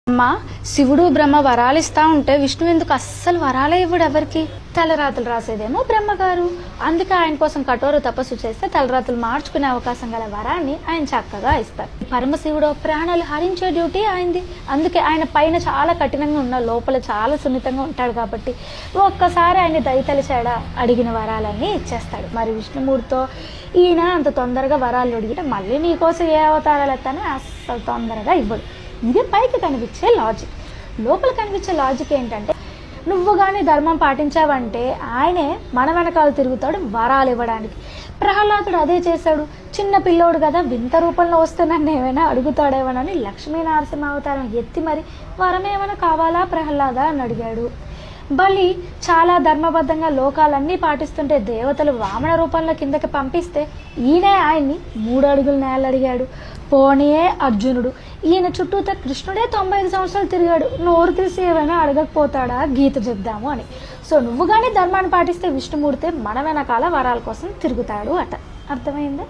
అమ్మ, శివుడు బ్రహ్మ వరాలు ఇస్తా ఉంటే విష్ణువు ఎందుకు అస్సలు వరాలే ఇవ్వడు ఎవరికి? తలరాతులు రాసేదేమో బ్రహ్మగారు. అందుకే ఆయన కోసం కఠోర తపస్సు చేస్తే తలరాతులు మార్చుకునే అవకాశం గల వరాన్ని ఆయన చక్కగా ఇస్తారు. పరమశివుడు ప్రాణాలు హరించే డ్యూటీ ఆయనది. అందుకే ఆయన పైన చాలా కఠినంగా ఉన్న లోపల చాలా సున్నితంగా ఉంటాడు కాబట్టి ఒక్కసారి ఆయన దయతలిచాడా అడిగిన వరాలన్నీ ఇచ్చేస్తాడు. మరి విష్ణుమూర్తితో ఈయన అంత తొందరగా వరాలు అడిగితే మళ్ళీ నీకోసం ఏ అవతారాలు ఎత్తానో అస్సలు తొందరగా ఇవ్వడు. ఇదే పైకి కనిపించే లాజిక్. లోపల కనిపించే లాజిక్ ఏంటంటే, నువ్వు కానీ ధర్మం పాటించావంటే ఆయనే మన వెనకాల తిరుగుతాడు వరాలు ఇవ్వడానికి. ప్రహ్లాదుడు అదే చేశాడు. చిన్న పిల్లోడు కదా, వింత రూపంలో వస్తే నన్ను ఏమైనా అడుగుతాడేమోనని లక్ష్మీ నరసింహ అవతారం ఎత్తి మరి వరం ఏమైనా కావాలా ప్రహ్లాద అని అడిగాడు. బలి చాలా ధర్మబద్ధంగా లోకాలన్నీ పాటిస్తుంటే దేవతలు వామన రూపంలో కిందకి పంపిస్తే ఈయనే ఆయన్ని 3 అడుగుల నేల అడిగాడు. పోనీయే అర్జునుడు, ఈయన చుట్టూతో కృష్ణుడే 95 సంవత్సరాలు తిరిగాడు. నోరు తీసి ఏమైనా అడగకపోతాడా గీత చెప్దాము అని. సో నువ్వు కానీ ధర్మాన్ని పాటిస్తే విష్ణుమూర్తి మన వెనకాల వరాల కోసం తిరుగుతాడు అట. అర్థమైందా?